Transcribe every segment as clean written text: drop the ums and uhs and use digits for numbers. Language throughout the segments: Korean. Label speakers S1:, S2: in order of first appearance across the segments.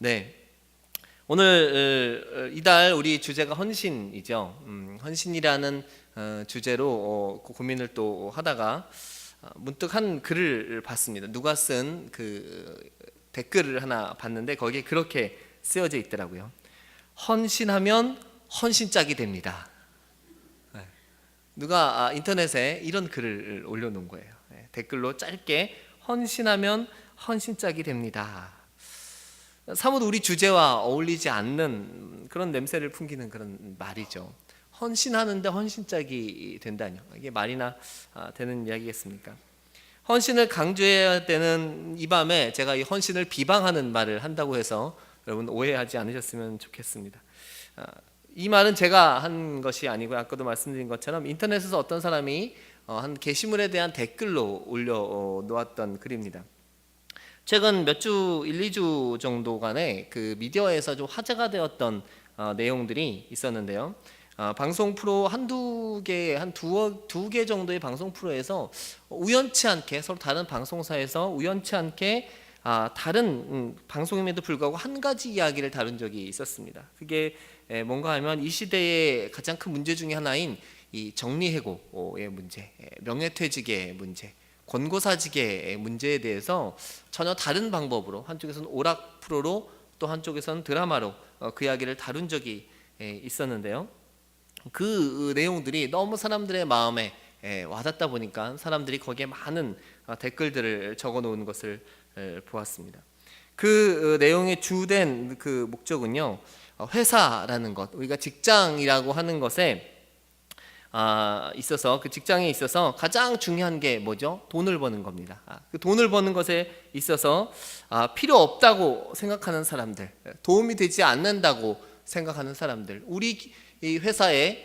S1: 네, 오늘 이달 우리 주제가 헌신이죠. 헌신이라는 주제로 고민을 또 하다가 문득 한 글을 봤습니다. 누가 쓴 그 댓글을 하나 봤는데 거기에 그렇게 쓰여져 있더라고요. 헌신하면 헌신짝이 됩니다. 네. 누가 인터넷에 이런 글을 올려놓은 거예요. 댓글로 짧게 헌신하면 헌신짝이 됩니다. 사뭇 우리 주제와 어울리지 않는 그런 냄새를 풍기는 그런 말이죠. 헌신하는데 헌신짝이 된다뇨. 이게 말이나 되는 이야기겠습니까? 헌신을 강조해야 되는 이 밤에 제가 이 헌신을 비방하는 말을 한다고 해서 여러분 오해하지 않으셨으면 좋겠습니다. 이 말은 제가 한 것이 아니고 아까도 말씀드린 것처럼 인터넷에서 어떤 사람이 한 게시물에 대한 댓글로 올려놓았던 글입니다. 최근 몇 주, 1, 2주 정도간에 그 미디어에서 좀 화제가 되었던 내용들이 있었는데요. 방송 프로 한두 개 정도의 방송 프로에서 우연치 않게 서로 다른 방송사에서 우연치 않게 다른 방송임에도 불구하고 한 가지 이야기를 다룬 적이 있었습니다. 그게 뭔가 하면 이 시대의 가장 큰 문제 중에 하나인 이 정리해고의 문제, 명예퇴직의 문제, 권고사직의 문제에 대해서 전혀 다른 방법으로 한쪽에서는 오락 프로로 또 한쪽에서는 드라마로 그 이야기를 다룬 적이 있었는데요. 그 내용들이 너무 사람들의 마음에 와닿다 보니까 사람들이 거기에 많은 댓글들을 적어 놓은 것을 보았습니다. 그 내용의 주된 그 목적은요, 회사라는 것, 우리가 직장이라고 하는 것에 있어서 그 직장에 있어서 가장 중요한 게 뭐죠? 돈을 버는 겁니다. 그 돈을 버는 것에 있어서 필요 없다고 생각하는 사람들, 도움이 되지 않는다고 생각하는 사람들, 우리 이 회사에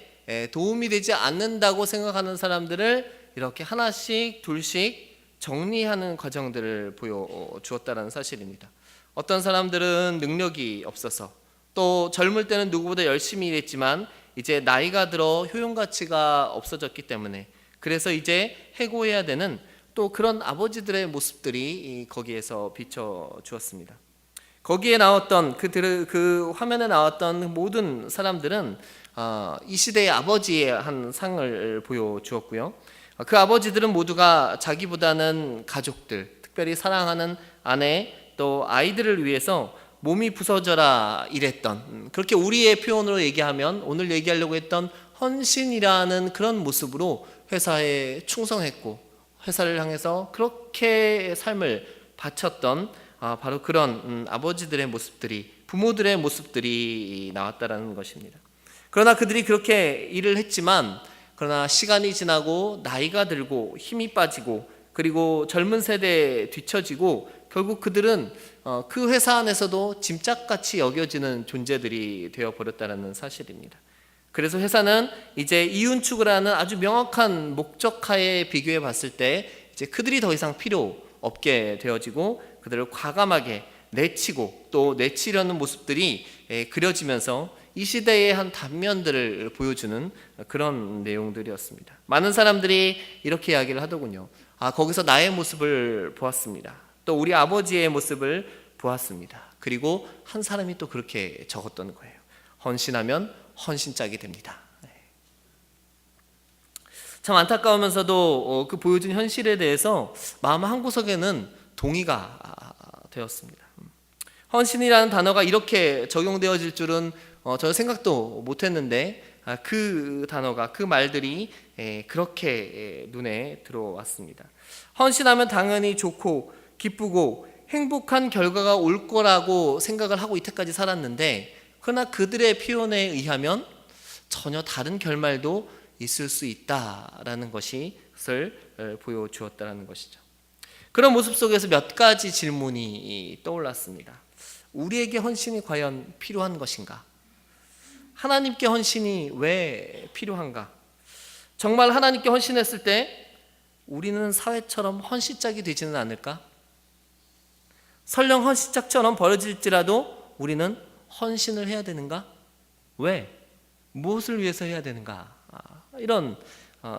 S1: 도움이 되지 않는다고 생각하는 사람들을 이렇게 하나씩 둘씩 정리하는 과정들을 보여주었다는 사실입니다. 어떤 사람들은 능력이 없어서 또 젊을 때는 누구보다 열심히 일했지만 이제 나이가 들어 효용가치가 없어졌기 때문에 그래서 이제 해고해야 되는 또 그런 아버지들의 모습들이 거기에서 비춰주었습니다. 거기에 나왔던 그 화면에 나왔던 모든 사람들은 이 시대의 아버지의 한 상을 보여주었고요. 그 아버지들은 모두가 자기보다는 가족들, 특별히 사랑하는 아내 또 아이들을 위해서 몸이 부서져라 일했던, 그렇게 우리의 표현으로 얘기하면 오늘 얘기하려고 했던 헌신이라는 그런 모습으로 회사에 충성했고 회사를 향해서 그렇게 삶을 바쳤던 바로 그런 아버지들의 모습들이, 부모들의 모습들이 나왔다라는 것입니다. 그러나 그들이 그렇게 일을 했지만 그러나 시간이 지나고 나이가 들고 힘이 빠지고 그리고 젊은 세대에 뒤처지고 결국 그들은 그 회사 안에서도 짐짝같이 여겨지는 존재들이 되어버렸다는 사실입니다. 그래서 회사는 이제 이윤축을 하는 아주 명확한 목적하에 비교해 봤을 때 이제 그들이 더 이상 필요 없게 되어지고 그들을 과감하게 내치고 또 내치려는 모습들이 그려지면서 이 시대의 한 단면들을 보여주는 그런 내용들이었습니다. 많은 사람들이 이렇게 이야기를 하더군요. 거기서 나의 모습을 보았습니다. 또 우리 아버지의 모습을 보았습니다. 그리고 한 사람이 또 그렇게 적었던 거예요. 헌신하면 헌신짝이 됩니다. 참 안타까우면서도 그 보여준 현실에 대해서 마음 한구석에는 동의가 되었습니다. 헌신이라는 단어가 이렇게 적용되어질 줄은 저는 생각도 못했는데 그 단어가, 그 말들이 그렇게 눈에 들어왔습니다. 헌신하면 당연히 좋고 기쁘고 행복한 결과가 올 거라고 생각을 하고 이때까지 살았는데 그러나 그들의 표현에 의하면 전혀 다른 결말도 있을 수 있다라는 것을 보여주었다는 것이죠. 그런 모습 속에서 몇 가지 질문이 떠올랐습니다. 우리에게 헌신이 과연 필요한 것인가? 하나님께 헌신이 왜 필요한가? 정말 하나님께 헌신했을 때 우리는 사회처럼 헌신짝이 되지는 않을까? 설령 헌신짝처럼 벌어질지라도 우리는 헌신을 해야 되는가? 왜? 무엇을 위해서 해야 되는가? 이런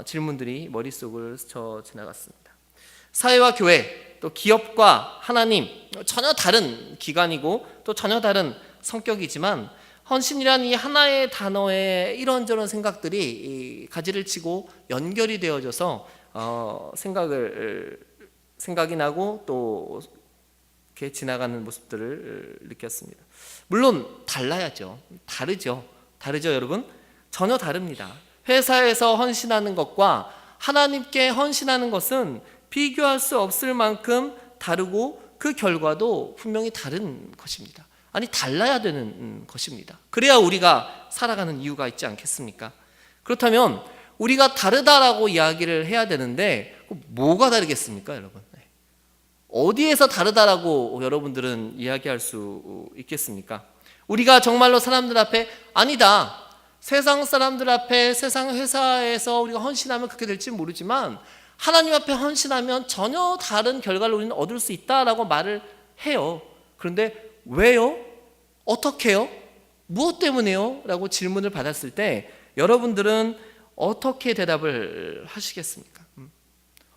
S1: 질문들이 머릿속을 스쳐 지나갔습니다. 사회와 교회, 또 기업과 하나님, 전혀 다른 기관이고 또 전혀 다른 성격이지만 헌신이란 이 하나의 단어에 이런저런 생각들이 가지를 치고 연결이 되어져서 생각이 나고 또 이렇게 지나가는 모습들을 느꼈습니다. 물론 달라야죠. 다르죠 여러분. 전혀 다릅니다. 회사에서 헌신하는 것과 하나님께 헌신하는 것은 비교할 수 없을 만큼 다르고 그 결과도 분명히 다른 것입니다. 아니, 달라야 되는 것입니다. 그래야 우리가 살아가는 이유가 있지 않겠습니까? 그렇다면 우리가 다르다라고 이야기를 해야 되는데 뭐가 다르겠습니까, 여러분? 어디에서 다르다라고 여러분들은 이야기할 수 있겠습니까? 우리가 정말로 사람들 앞에 아니다, 세상 사람들 앞에 세상 회사에서 우리가 헌신하면 그렇게 될지 모르지만 하나님 앞에 헌신하면 전혀 다른 결과를 우리는 얻을 수 있다라고 말을 해요. 그런데 왜요? 어떻게요? 무엇 때문에요? 라고 질문을 받았을 때 여러분들은 어떻게 대답을 하시겠습니까?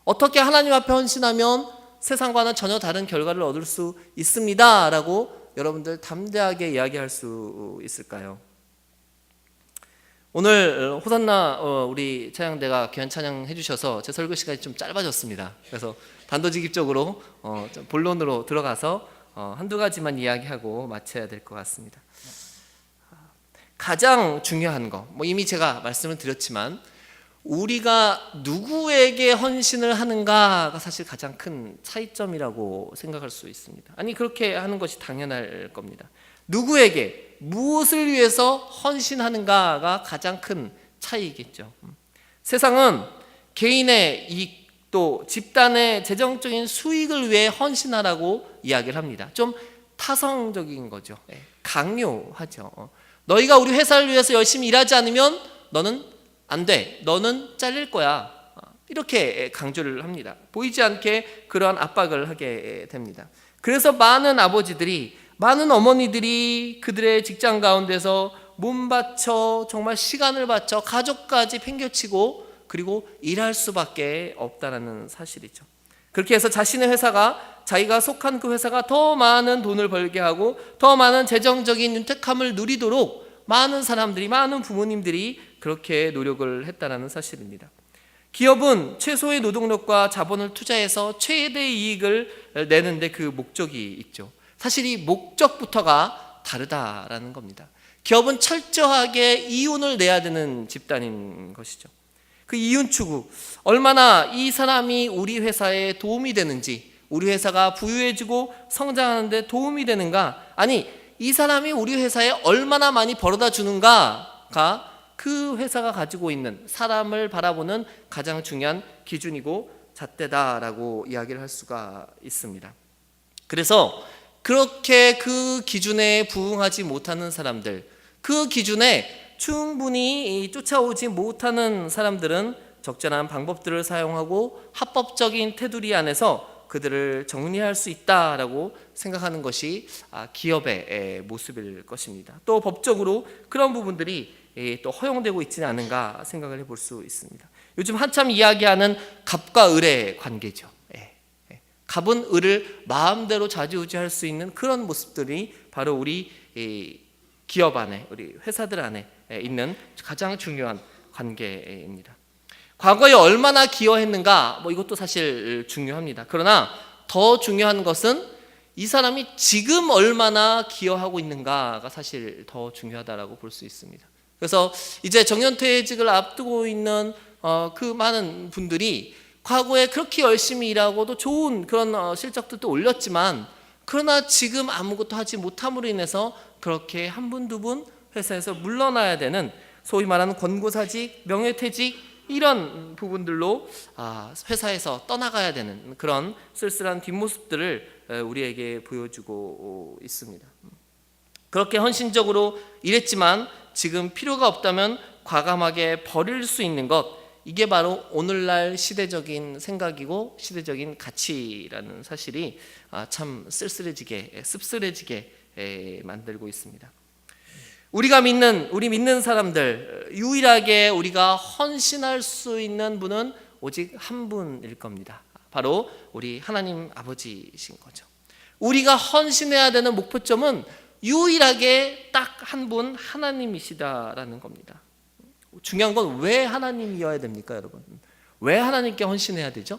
S1: 어떻게 하나님 앞에 헌신하면 세상과는 전혀 다른 결과를 얻을 수 있습니다 라고 여러분들 담대하게 이야기할 수 있을까요? 오늘 호산나 우리 찬양대가 귀한 찬양 해주셔서 제 설교 시간이 좀 짧아졌습니다. 그래서 단도직입적으로 좀 본론으로 들어가서 한두 가지만 이야기하고 마쳐야 될 것 같습니다. 가장 중요한 거, 이미 제가 말씀을 드렸지만 우리가 누구에게 헌신을 하는가가 사실 가장 큰 차이점이라고 생각할 수 있습니다. 아니, 그렇게 하는 것이 당연할 겁니다. 누구에게 무엇을 위해서 헌신하는가가 가장 큰 차이겠죠. 세상은 개인의 이익 또 집단의 재정적인 수익을 위해 헌신하라고 이야기를 합니다. 좀 타성적인 거죠. 강요하죠. 너희가 우리 회사를 위해서 열심히 일하지 않으면 너는 안 돼. 너는 잘릴 거야. 이렇게 강조를 합니다. 보이지 않게 그러한 압박을 하게 됩니다. 그래서 많은 아버지들이, 많은 어머니들이 그들의 직장 가운데서 몸 바쳐 정말 시간을 바쳐 가족까지 팽개치고 그리고 일할 수밖에 없다는 사실이죠. 그렇게 해서 자신의 회사가, 자기가 속한 그 회사가 더 많은 돈을 벌게 하고 더 많은 재정적인 윤택함을 누리도록 많은 사람들이, 많은 부모님들이 그렇게 노력을 했다는 사실입니다. 기업은 최소의 노동력과 자본을 투자해서 최대의 이익을 내는데 그 목적이 있죠. 사실 이 목적부터가 다르다라는 겁니다. 기업은 철저하게 이윤을 내야 되는 집단인 것이죠. 그 이윤 추구, 얼마나 이 사람이 우리 회사에 도움이 되는지, 우리 회사가 부유해지고 성장하는 데 도움이 되는가, 아니 이 사람이 우리 회사에 얼마나 많이 벌어다 주는가가 그 회사가 가지고 있는 사람을 바라보는 가장 중요한 기준이고 잣대다라고 이야기를 할 수가 있습니다. 그래서 그렇게 그 기준에 부응하지 못하는 사람들, 그 기준에 충분히 쫓아오지 못하는 사람들은 적절한 방법들을 사용하고 합법적인 테두리 안에서 그들을 정리할 수 있다라고 생각하는 것이 기업의 모습일 것입니다. 또 법적으로 그런 부분들이 또 허용되고 있지는 않은가 생각을 해볼 수 있습니다. 요즘 한참 이야기하는 갑과 을의 관계죠. 갑은 을을 마음대로 좌지우지할 수 있는 그런 모습들이 바로 우리 기업 안에, 우리 회사들 안에 있는 가장 중요한 관계입니다. 과거에 얼마나 기여했는가, 이것도 사실 중요합니다. 그러나 더 중요한 것은 이 사람이 지금 얼마나 기여하고 있는가가 사실 더 중요하다라고 볼 수 있습니다. 그래서 이제 정년퇴직을 앞두고 있는 그 많은 분들이 과거에 그렇게 열심히 일하고도 좋은 그런 실적들도 올렸지만, 그러나 지금 아무것도 하지 못함으로 인해서 그렇게 한 분, 두 분 회사에서 물러나야 되는, 소위 말하는 권고사직, 명예퇴직, 이런 부분들로 회사에서 떠나가야 되는 그런 쓸쓸한 뒷모습들을 우리에게 보여주고 있습니다. 그렇게 헌신적으로 일했지만 지금 필요가 없다면 과감하게 버릴 수 있는 것, 이게 바로 오늘날 시대적인 생각이고 시대적인 가치라는 사실이 참 쓸쓸해지게, 씁쓸해지게 만들고 있습니다. 우리 믿는 사람들, 유일하게 우리가 헌신할 수 있는 분은 오직 한 분일 겁니다. 바로 우리 하나님 아버지이신 거죠. 우리가 헌신해야 되는 목표점은 유일하게 딱 한 분 하나님이시다라는 겁니다. 중요한 건 왜 하나님이어야 됩니까, 여러분? 왜 하나님께 헌신해야 되죠?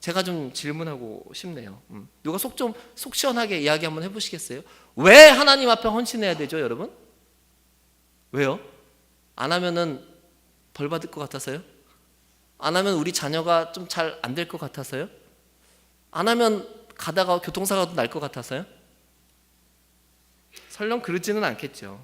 S1: 제가 좀 질문하고 싶네요. 누가 속 시원하게 이야기 한번 해보시겠어요? 왜 하나님 앞에 헌신해야 되죠, 여러분? 왜요? 안 하면은 벌 받을 것 같아서요? 안 하면 우리 자녀가 좀 잘 안 될 것 같아서요? 안 하면 가다가 교통사고도 날 것 같아서요? 설령 그러지는 않겠죠.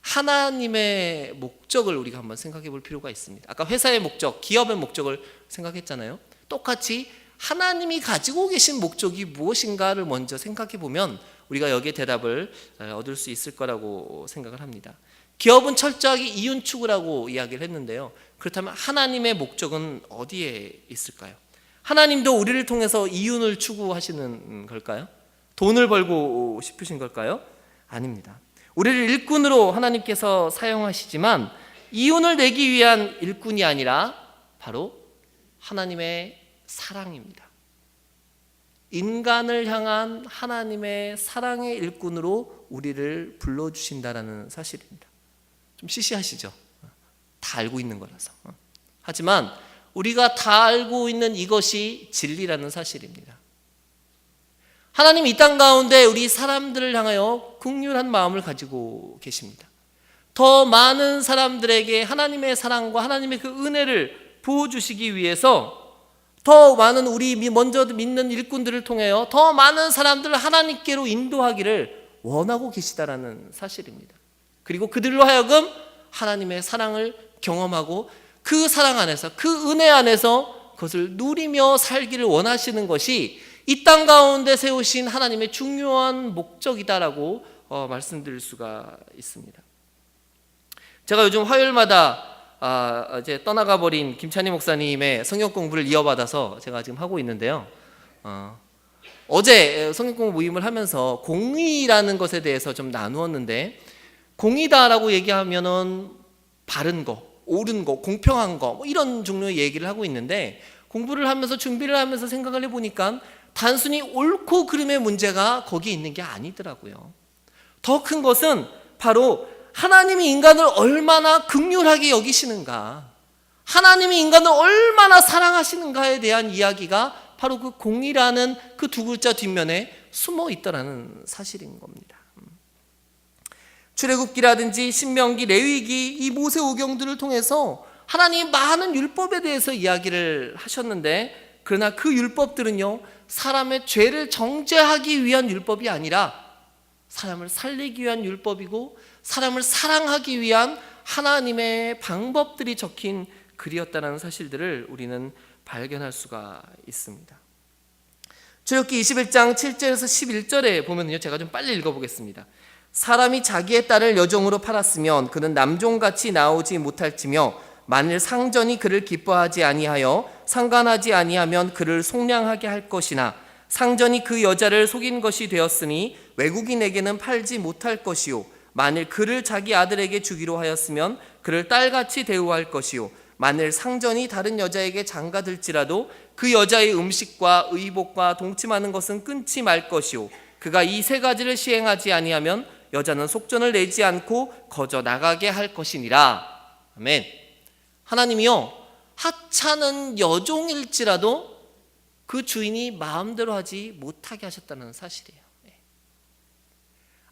S1: 하나님의 목적을 우리가 한번 생각해 볼 필요가 있습니다. 아까 회사의 목적, 기업의 목적을 생각했잖아요. 똑같이 하나님이 가지고 계신 목적이 무엇인가를 먼저 생각해 보면 우리가 여기에 대답을 얻을 수 있을 거라고 생각을 합니다. 기업은 철저하게 이윤 추구라고 이야기를 했는데요. 그렇다면 하나님의 목적은 어디에 있을까요? 하나님도 우리를 통해서 이윤을 추구하시는 걸까요? 돈을 벌고 싶으신 걸까요? 아닙니다. 우리를 일꾼으로 하나님께서 사용하시지만 이윤을 내기 위한 일꾼이 아니라 바로 하나님의 사랑입니다. 인간을 향한 하나님의 사랑의 일꾼으로 우리를 불러주신다라는 사실입니다. 좀 시시하시죠? 다 알고 있는 거라서. 하지만 우리가 다 알고 있는 이것이 진리라는 사실입니다. 하나님 이 땅 가운데 우리 사람들을 향하여 긍휼한 마음을 가지고 계십니다. 더 많은 사람들에게 하나님의 사랑과 하나님의 그 은혜를 부어주시기 위해서 더 많은 우리 먼저 믿는 일꾼들을 통하여 더 많은 사람들을 하나님께로 인도하기를 원하고 계시다라는 사실입니다. 그리고 그들로 하여금 하나님의 사랑을 경험하고 그 사랑 안에서 그 은혜 안에서 그것을 누리며 살기를 원하시는 것이 이 땅 가운데 세우신 하나님의 중요한 목적이다라고 말씀드릴 수가 있습니다. 제가 요즘 화요일마다 이제 떠나가 버린 김찬희 목사님의 성경 공부를 이어받아서 제가 지금 하고 있는데요. 어제 성경 공부 모임을 하면서 공의라는 것에 대해서 좀 나누었는데, 공의다라고 얘기하면은 바른 거, 옳은 거, 공평한 거, 뭐 이런 종류의 얘기를 하고 있는데, 공부를 하면서 준비를 하면서 생각을 해보니까 단순히 옳고 그름의 문제가 거기에 있는 게 아니더라고요. 더 큰 것은 바로 하나님이 인간을 얼마나 긍휼하게 여기시는가, 하나님이 인간을 얼마나 사랑하시는가에 대한 이야기가 바로 그 공의라는 그 두 글자 뒷면에 숨어 있다라는 사실인 겁니다. 출애굽기라든지 신명기, 레위기, 이 모세오경들을 통해서 하나님 많은 율법에 대해서 이야기를 하셨는데, 그러나 그 율법들은요, 사람의 죄를 정죄하기 위한 율법이 아니라 사람을 살리기 위한 율법이고 사람을 사랑하기 위한 하나님의 방법들이 적힌 글이었다는 사실들을 우리는 발견할 수가 있습니다. 출애굽기 21장 7절에서 11절에 보면요, 제가 좀 빨리 읽어보겠습니다. 사람이 자기의 딸을 여종으로 팔았으면 그는 남종같이 나오지 못할지며, 만일 상전이 그를 기뻐하지 아니하여 상관하지 아니하면 그를 속량하게 할 것이나, 상전이 그 여자를 속인 것이 되었으니 외국인에게는 팔지 못할 것이요, 만일 그를 자기 아들에게 주기로 하였으면 그를 딸같이 대우할 것이요, 만일 상전이 다른 여자에게 장가들지라도 그 여자의 음식과 의복과 동침하는 것은 끊지 말 것이요, 그가 이 세 가지를 시행하지 아니하면 여자는 속전을 내지 않고 거저 나가게 할 것이니라. 아멘. 하나님이요, 하찮은 여종일지라도 그 주인이 마음대로 하지 못하게 하셨다는 사실이에요.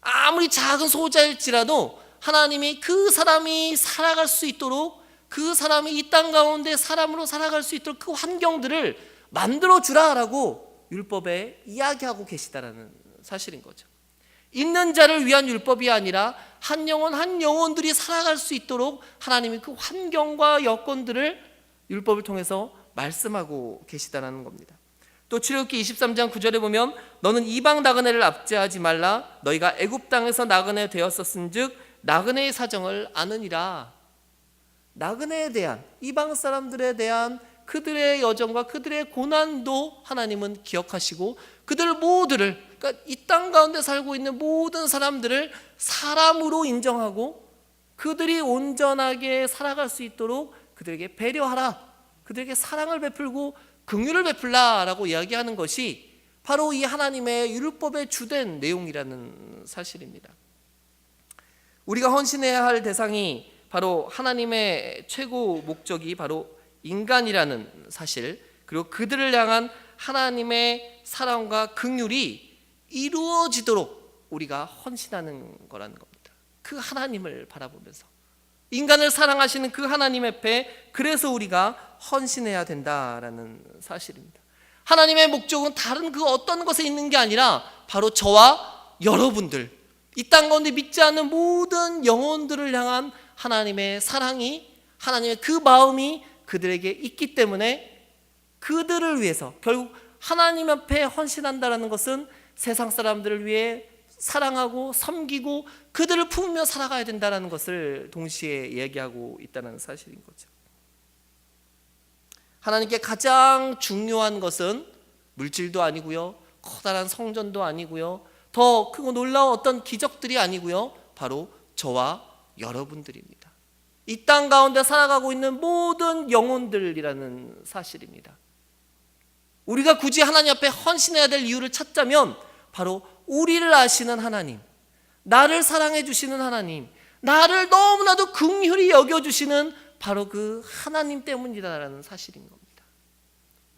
S1: 아무리 작은 소자일지라도 하나님이 그 사람이 살아갈 수 있도록, 그 사람이 이 땅 가운데 사람으로 살아갈 수 있도록 그 환경들을 만들어 주라라고 율법에 이야기하고 계시다라는 사실인 거죠. 있는 자를 위한 율법이 아니라 한 영혼 한 영혼들이 살아갈 수 있도록 하나님이 그 환경과 여건들을 율법을 통해서 말씀하고 계시다는 겁니다. 또 출애굽기 23장 9절에 보면 너는 이방 나그네를 압제하지 말라, 너희가 애굽 땅에서 나그네 되었었은즉 나그네의 사정을 아느니라. 나그네에 대한, 이방 사람들에 대한 그들의 여정과 그들의 고난도 하나님은 기억하시고 그들 모두를, 그러니까 이 땅 가운데 살고 있는 모든 사람들을 사람으로 인정하고 그들이 온전하게 살아갈 수 있도록 그들에게 배려하라, 그들에게 사랑을 베풀고 긍휼을 베풀라라고 이야기하는 것이 바로 이 하나님의 율법의 주된 내용이라는 사실입니다. 우리가 헌신해야 할 대상이 바로 하나님의 최고 목적이 바로 인간이라는 사실, 그리고 그들을 향한 하나님의 사랑과 긍휼이 이루어지도록 우리가 헌신하는 거라는 겁니다. 그 하나님을 바라보면서 인간을 사랑하시는 그 하나님 앞에 그래서 우리가 헌신해야 된다라는 사실입니다. 하나님의 목적은 다른 그 어떤 것에 있는 게 아니라 바로 저와 여러분들, 이 땅 가운데 믿지 않는 모든 영혼들을 향한 하나님의 사랑이, 하나님의 그 마음이 그들에게 있기 때문에 그들을 위해서 결국 하나님 앞에 헌신한다는 것은 세상 사람들을 위해 사랑하고 섬기고 그들을 품으며 살아가야 된다는 것을 동시에 얘기하고 있다는 사실인 거죠. 하나님께 가장 중요한 것은 물질도 아니고요, 커다란 성전도 아니고요, 더 크고 놀라운 어떤 기적들이 아니고요, 바로 저와 여러분들입니다. 이 땅 가운데 살아가고 있는 모든 영혼들이라는 사실입니다. 우리가 굳이 하나님 앞에 헌신해야 될 이유를 찾자면 바로 우리를 아시는 하나님, 나를 사랑해 주시는 하나님, 나를 너무나도 긍휼히 여겨주시는 바로 그 하나님 때문이다라는 사실인 겁니다.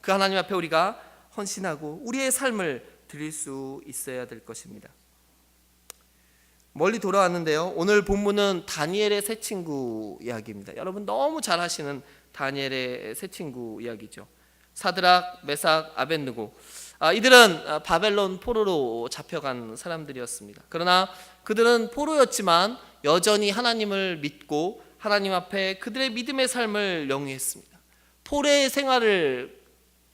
S1: 그 하나님 앞에 우리가 헌신하고 우리의 삶을 드릴 수 있어야 될 것입니다. 멀리 돌아왔는데요, 오늘 본문은 다니엘의 세 친구 이야기입니다. 여러분 너무 잘 아시는 다니엘의 세 친구 이야기죠. 사드락, 메삭, 아벳느고. 이들은 바벨론 포로로 잡혀간 사람들이었습니다. 그러나 그들은 포로였지만 여전히 하나님을 믿고 하나님 앞에 그들의 믿음의 삶을 영위했습니다. 포로의 생활을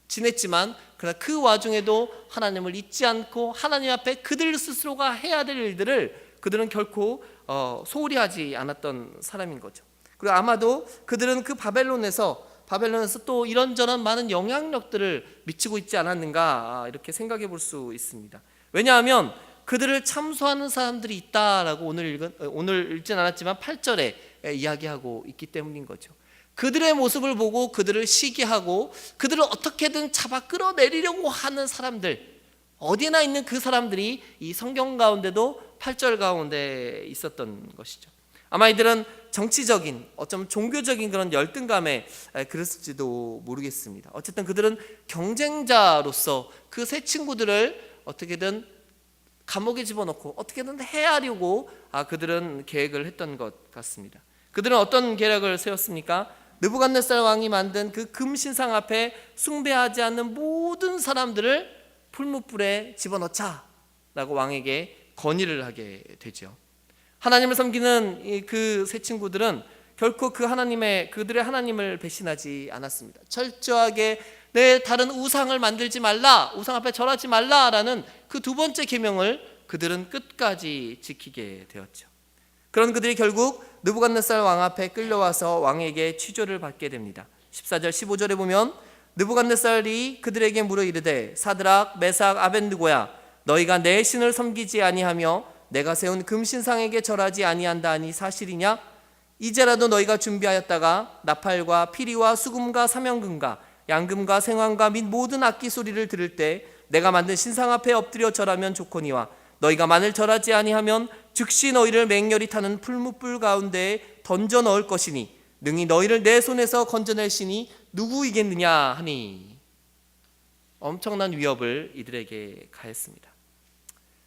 S1: 지냈지만 그러나 그 와중에도 하나님을 잊지 않고 하나님 앞에 그들 스스로가 해야 될 일들을 그들은 결코 소홀히 하지 않았던 사람인 거죠. 그리고 아마도 그들은 그 바벨론에서 또 이런저런 많은 영향력들을 미치고 있지 않았는가 이렇게 생각해 볼 수 있습니다. 왜냐하면 그들을 참소하는 사람들이 있다라고 오늘 읽진 않았지만 8절에 이야기하고 있기 때문인 거죠. 그들의 모습을 보고 그들을 시기하고 그들을 어떻게든 잡아 끌어내리려고 하는 사람들, 어디나 있는 그 사람들이 이 성경 가운데도 8절 가운데 있었던 것이죠. 아마 이들은 정치적인, 어쩌면 종교적인 그런 열등감에 그랬을지도 모르겠습니다. 어쨌든 그들은 경쟁자로서 그 세 친구들을 어떻게든 감옥에 집어넣고 어떻게든 해하려고 그들은 계획을 했던 것 같습니다. 그들은 어떤 계략을 세웠습니까? 느부갓네살 왕이 만든 그 금신상 앞에 숭배하지 않는 모든 사람들을 풀무불에 집어넣자라고 왕에게 건의를 하게 되죠. 하나님을 섬기는 그 세 친구들은 결코 그들의 하나님을 배신하지 않았습니다. 철저하게 내 다른 우상을 만들지 말라, 우상 앞에 절하지 말라라는 그 두 번째 계명을 그들은 끝까지 지키게 되었죠. 그런 그들이 결국 느부갓네살 왕 앞에 끌려와서 왕에게 취조를 받게 됩니다. 14절 15절에 보면 느부갓네살이 그들에게 물어 이르되 사드락, 메삭, 아벳느고야, 너희가 내 신을 섬기지 아니하며 내가 세운 금신상에게 절하지 아니한다 하니 사실이냐? 이제라도 너희가 준비하였다가 나팔과 피리와 수금과 사명금과 양금과 생황과 및 모든 악기 소리를 들을 때 내가 만든 신상 앞에 엎드려 절하면 좋거니와 너희가 만일 절하지 아니하면 즉시 너희를 맹렬히 타는 풀무불 가운데에 던져 넣을 것이니 능히 너희를 내 손에서 건져낼 신이 누구이겠느냐 하니. 엄청난 위협을 이들에게 가했습니다.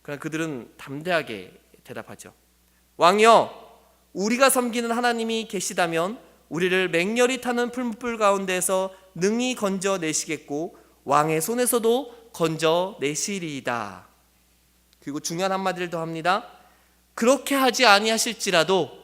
S1: 그러나 그들은 담대하게 대답하죠. 왕이여, 우리가 섬기는 하나님이 계시다면 우리를 맹렬히 타는 풀무불 가운데에서 능히 건져내시겠고 왕의 손에서도 건져내시리이다. 그리고 중요한 한마디를 더 합니다. 그렇게 하지 아니하실지라도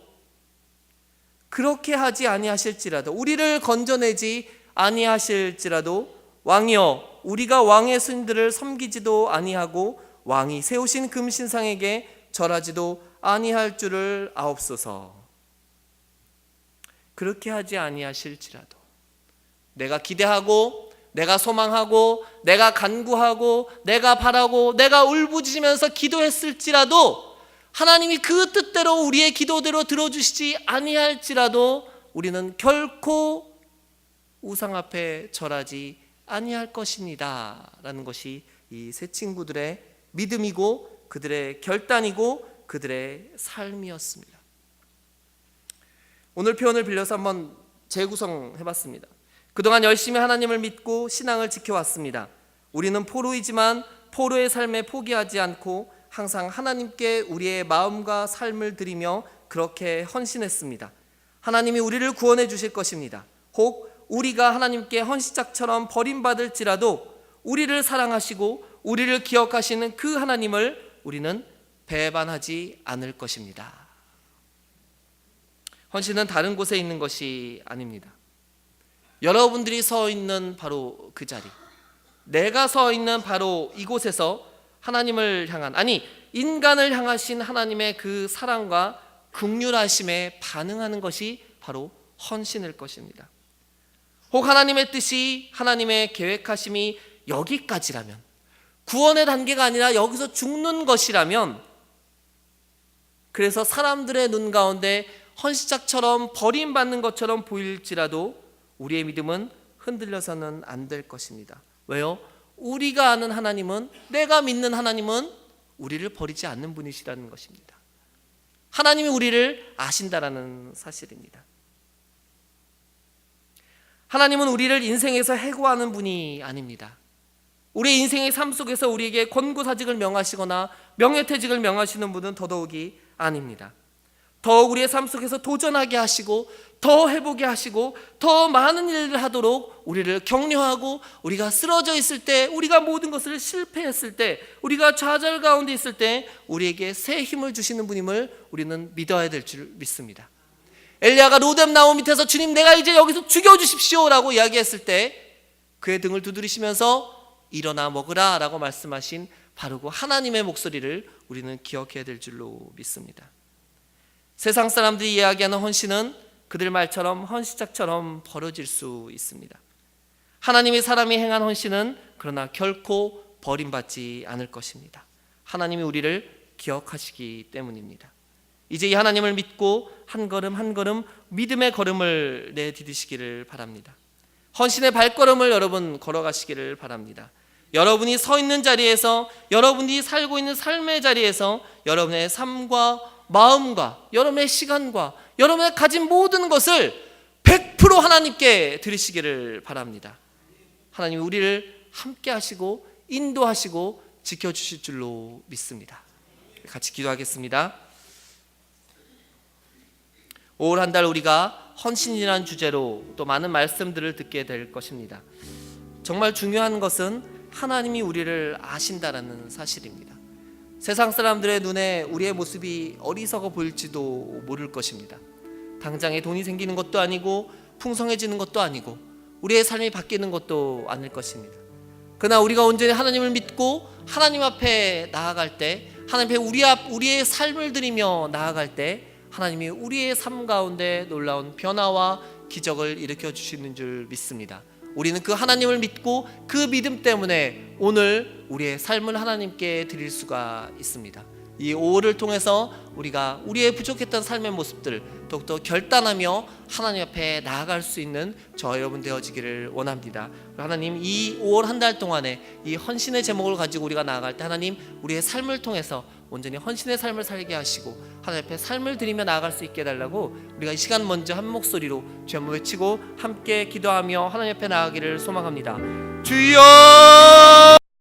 S1: 우리를 건져내지 아니하실지라도 왕이여, 우리가 왕의 신들을 섬기지도 아니하고 왕이 세우신 금신상에게 절하지도 아니할 줄을 아옵소서. 그렇게 하지 아니하실지라도 내가 기대하고 내가 소망하고 내가 간구하고 내가 바라고 내가 울부짖으면서 기도했을지라도 하나님이 그 뜻대로 우리의 기도대로 들어주시지 아니할지라도 우리는 결코 우상 앞에 절하지 아니할 것입니다 라는 것이 이 세 친구들의 믿음이고 그들의 결단이고 그들의 삶이었습니다. 오늘 표현을 빌려서 한번 재구성해봤습니다. 그동안 열심히 하나님을 믿고 신앙을 지켜왔습니다. 우리는 포로이지만 포로의 삶에 포기하지 않고 항상 하나님께 우리의 마음과 삶을 드리며 그렇게 헌신했습니다. 하나님이 우리를 구원해 주실 것입니다. 혹 우리가 하나님께 헌시작처럼 버림받을지라도 우리를 사랑하시고 우리를 기억하시는 그 하나님을 우리는 배반하지 않을 것입니다. 헌신은 다른 곳에 있는 것이 아닙니다. 여러분들이 서 있는 바로 그 자리, 내가 서 있는 바로 이곳에서 하나님을 향한, 아니 인간을 향하신 하나님의 그 사랑과 긍휼하심에 반응하는 것이 바로 헌신일 것입니다. 혹 하나님의 뜻이, 하나님의 계획하심이 여기까지라면, 구원의 단계가 아니라 여기서 죽는 것이라면, 그래서 사람들의 눈 가운데 헌시작처럼 버림받는 것처럼 보일지라도 우리의 믿음은 흔들려서는 안 될 것입니다. 왜요? 우리가 아는 하나님은, 내가 믿는 하나님은 우리를 버리지 않는 분이시라는 것입니다. 하나님이 우리를 아신다라는 사실입니다. 하나님은 우리를 인생에서 해고하는 분이 아닙니다. 우리의 인생의 삶 속에서 우리에게 권고사직을 명하시거나 명예퇴직을 명하시는 분은 더더욱이 아닙니다. 더욱 우리의 삶 속에서 도전하게 하시고 더 해보게 하시고 더 많은 일을 하도록 우리를 격려하고, 우리가 쓰러져 있을 때, 우리가 모든 것을 실패했을 때, 우리가 좌절 가운데 있을 때 우리에게 새 힘을 주시는 분임을 우리는 믿어야 될 줄 믿습니다. 엘리야가 로뎀 나무 밑에서 주님 내가 이제 여기서 죽여주십시오 라고 이야기했을 때 그의 등을 두드리시면서 일어나 먹으라 라고 말씀하신 바로 그 하나님의 목소리를 우리는 기억해야 될 줄로 믿습니다. 세상 사람들이 이야기하는 헌신은 그들 말처럼 헌시작처럼 벌어질 수 있습니다. 하나님의 사람이 행한 헌신은 그러나 결코 버림받지 않을 것입니다. 하나님이 우리를 기억하시기 때문입니다. 이제 이 하나님을 믿고 한 걸음 한 걸음 믿음의 걸음을 내디디시기를 바랍니다. 헌신의 발걸음을 여러분 걸어가시기를 바랍니다. 여러분이 서 있는 자리에서, 여러분이 살고 있는 삶의 자리에서 여러분의 삶과 마음과 여러분의 시간과 여러분의 가진 모든 것을 100% 하나님께 드리시기를 바랍니다. 하나님이 우리를 함께 하시고 인도하시고 지켜주실 줄로 믿습니다. 같이 기도하겠습니다. 올 한 달 우리가 헌신이라는 주제로 또 많은 말씀들을 듣게 될 것입니다. 정말 중요한 것은 하나님이 우리를 아신다라는 사실입니다. 세상 사람들의 눈에 우리의 모습이 어리석어 보일지도 모를 것입니다. 당장에 돈이 생기는 것도 아니고 풍성해지는 것도 아니고 우리의 삶이 바뀌는 것도 아닐 것입니다. 그러나 우리가 온전히 하나님을 믿고 하나님 앞에 나아갈 때, 하나님 앞에 우리의 삶을 드리며 나아갈 때 하나님이 우리의 삶 가운데 놀라운 변화와 기적을 일으켜 주시는 줄 믿습니다. 우리는 그 하나님을 믿고 그 믿음 때문에 오늘 우리의 삶을 하나님께 드릴 수가 있습니다. 이 5월을 통해서 우리가 우리의 부족했던 삶의 모습들 더욱더 결단하며 하나님 앞에 나아갈 수 있는 저 여러분 되어지기를 원합니다. 하나님, 이 5월 한 달 동안에 이 헌신의 제목을 가지고 우리가 나아갈 때 하나님 우리의 삶을 통해서 온전히 헌신의 삶을 살게 하시고 하나님 앞에 삶을 드리며 나아갈 수 있게 해달라고 우리가 이 시간 먼저 한 목소리로 주 한번 외치고 함께 기도하며 하나님 앞에 나아가기를 소망합니다. 주여!